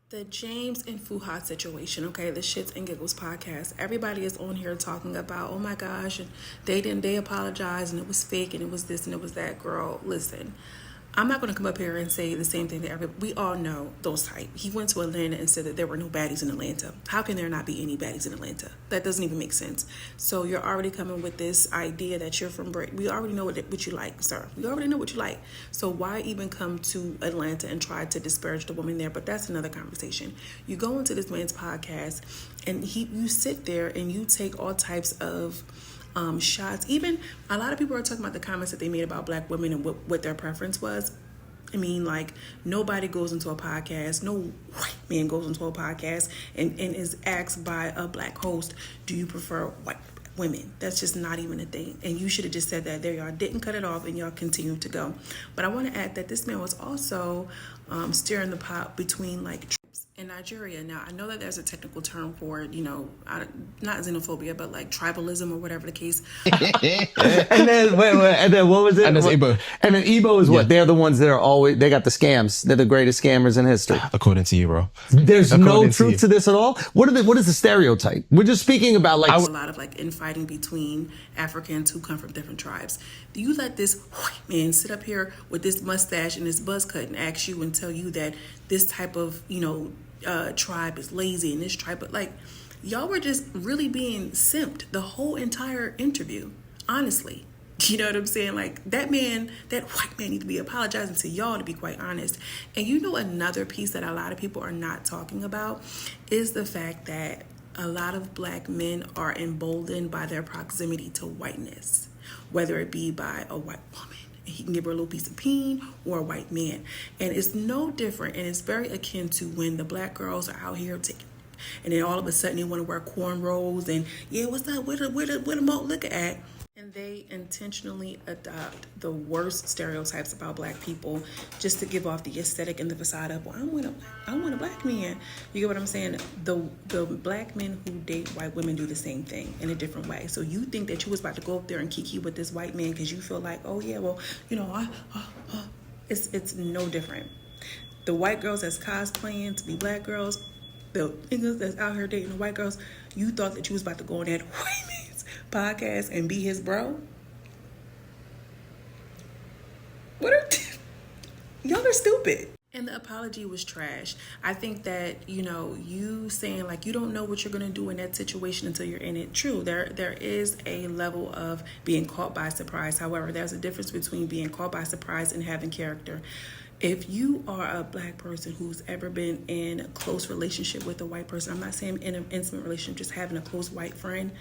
The James and Fuhad situation, okay, the Shits and Giggles podcast. Everybody is on here talking about, oh my gosh, and they apologized and it was fake and it was this and it was that. Girl, listen, I'm not going to come up here and say the same thing that we all know those type. He went to Atlanta and said that there were no baddies in Atlanta. How can there not be any baddies in Atlanta? That doesn't even make sense. So you're already coming with this idea that you're from Brick. We already know what you like, sir. We already know what you like. So why even come to Atlanta and try to disparage the woman there? But that's another conversation. You go into this man's podcast and you sit there and you take all types of shots. Even a lot of people are talking about the comments that they made about black women and what their preference was. I mean, like, nobody goes into a podcast, no white man goes into a podcast and is asked by a black host, do you prefer white women? That's just not even a thing. And you should have just said that there. Y'all didn't cut it off and y'all continued to go. But I want to add that this man was also stirring the pot between like troops in Nigeria. Now, I know that there's a technical term for it, not xenophobia, but like tribalism or whatever the case. And then and then what was it? And there's Igbo. And then Igbo is what? Yeah. They're the ones that are always, they got the scams. They're the greatest scammers in history. According to you, bro. There's no truth to this at all. What is the stereotype? We're just speaking about like a lot of like infighting between Africans who come from different tribes. Do you let this white man sit up here with this mustache and this buzz cut and ask you and tell you that this type of, tribe is lazy and this tribe, but like, y'all were just really being simped the whole entire interview, honestly. You know what I'm saying? Like, that white man need to be apologizing to y'all, to be quite honest. And another piece that a lot of people are not talking about is the fact that a lot of black men are emboldened by their proximity to whiteness, whether it be by a white woman. He can give her a little piece of peen, or a white man. And it's no different, and it's very akin to when the black girls are out here taking, and then all of a sudden they want to wear cornrows and, yeah, what's that, where the malt liquor at? And they intentionally adopt the worst stereotypes about black people just to give off the aesthetic and the facade of, well, I want a black man. You get what I'm saying? The black men who date white women do the same thing in a different way. So you think that you was about to go up there and kiki with this white man because you feel like, oh yeah, well, it's no different. The white girls that's cosplaying to be black girls, the niggas that's out here dating the white girls, you thought that you was about to go on that white man's podcast and be his bro? Y'all are stupid. And the apology was trash. I think that, you saying like you don't know what you're going to do in that situation until you're in it. True, there is a level of being caught by surprise. However, there's a difference between being caught by surprise and having character. If you are a black person who's ever been in a close relationship with a white person, I'm not saying in an intimate relationship, just having a close white friend,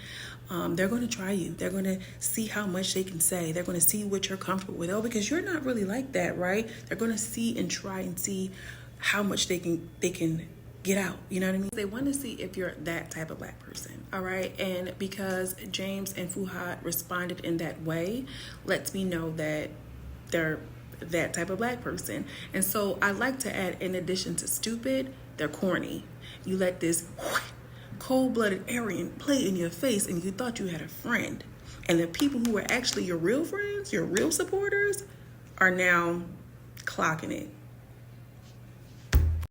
they're going to try you. They're going to see how much they can say. They're going to see what you're comfortable with. Oh, because you're not really like that, right? They're going to see and try and see how much they can get out. You know what I mean? They want to see if you're that type of black person. All right. And because James and Fuhad responded in that way, lets me know that they're that type of black person. And so I like to add, in addition to stupid, they're corny. You let this cold-blooded Aryan play in your face and you thought you had a friend. And the people who were actually your real friends, your real supporters, are now clocking it.